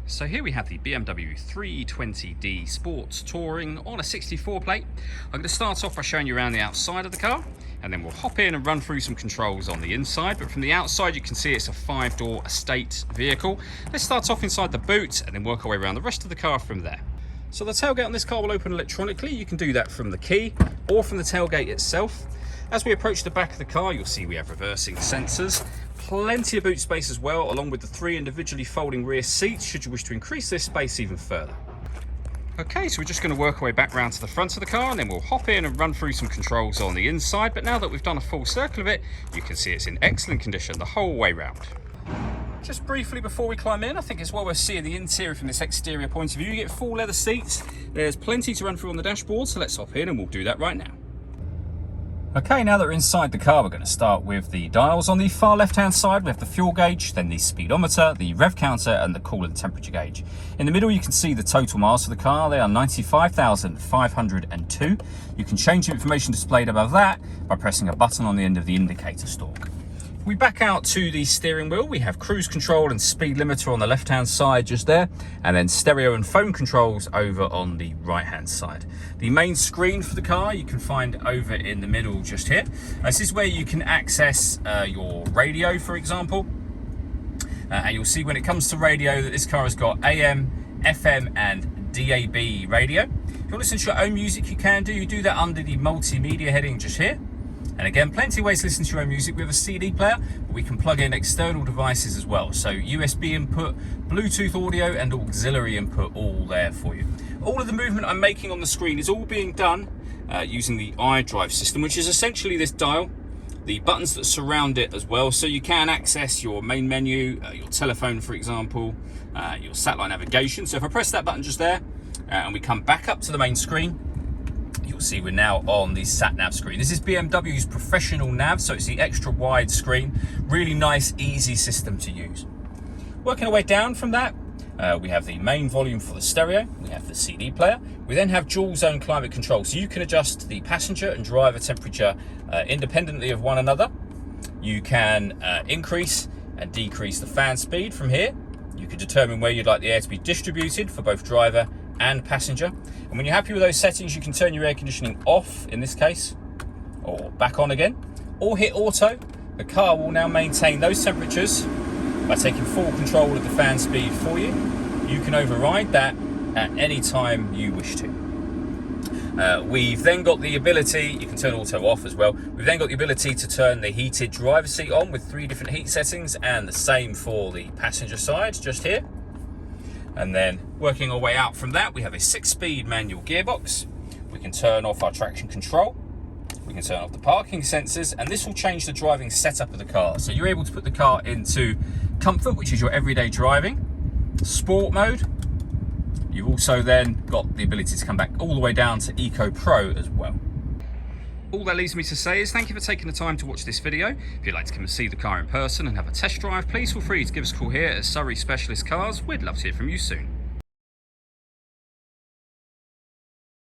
So here we have the BMW 320d Sports Touring on a 64 plate. I'm going to start off by showing you around the outside of the car, and then we'll hop in and run through some controls on the inside. But from the outside you can see it's a 5-door estate vehicle. Let's start off inside the boot and then work our way around the rest of the car from there. So the tailgate on this car will open electronically. You can do that from the key or from the tailgate itself. As we approach the back of the car, you'll see we have reversing sensors. Plenty of boot space as well, along with the 3 individually folding rear seats should you wish to increase this space even further. Okay, so we're just going to work our way back round to the front of the car, and then we'll hop in and run through some controls on the inside. But now that we've done a full circle of it, you can see it's in excellent condition the whole way round. Just briefly before we climb in, I think it's well worth seeing the interior from this exterior point of view. You get full leather seats. There's plenty to run through on the dashboard, so let's hop in and we'll do that right now. Okay, now that we're inside the car, we're going to start with the dials. On the far left-hand side, we have the fuel gauge, then the speedometer, the rev counter, and the coolant temperature gauge. In the middle, you can see the total miles for the car. They are 95,502. You can change the information displayed above that by pressing a button on the end of the indicator stalk. We back out to the steering wheel. We have cruise control and speed limiter on the left-hand side just there, and then stereo and phone controls over on the right-hand side. The main screen for the car you can find over in the middle just here. This is where you can access your radio, for example. And you'll see when it comes to radio that this car has got AM, FM, and DAB radio. If you want to listen to your own music, you can do. You do that under the multimedia heading just here. And again, plenty of ways to listen to your own music. We have a CD player, but we can plug in external devices as well. So USB input, Bluetooth audio, and auxiliary input all there for you. All of the movement I'm making on the screen is all being done using the iDrive system, which is essentially this dial, the buttons that surround it as well. So you can access your main menu, your telephone, for example, your satellite navigation. So if I press that button just there, and we come back up to the main screen, you'll see we're now on the sat-nav screen. This is BMW's professional nav, so it's the extra wide screen. Really nice, easy system to use. Working our way down from that, we have the main volume for the stereo, we have the CD player, we then have dual zone climate control, so you can adjust the passenger and driver temperature independently of one another. You can increase and decrease the fan speed from here. You can determine where you'd like the air to be distributed for both driver and passenger. And when you're happy with those settings, you can turn your air conditioning off in this case, or back on again, or hit auto. The car will now maintain those temperatures by taking full control of the fan speed for you. You can override that at any time you wish to. We've then got the ability, you can turn auto off as well. We've then got the ability to turn the heated driver's seat on with 3 different heat settings, and the same for the passenger side just here. And then working our way out from that, we have a 6-speed manual gearbox. We can turn off our traction control. We can turn off the parking sensors, and this will change the driving setup of the car. So you're able to put the car into comfort, which is your everyday driving, sport mode. You've also then got the ability to come back all the way down to Eco Pro as well. All that leaves me to say is thank you for taking the time to watch this video. If you'd like to come and see the car in person and have a test drive, please feel free to give us a call here at Surrey Specialist Cars. We'd love to hear from you soon.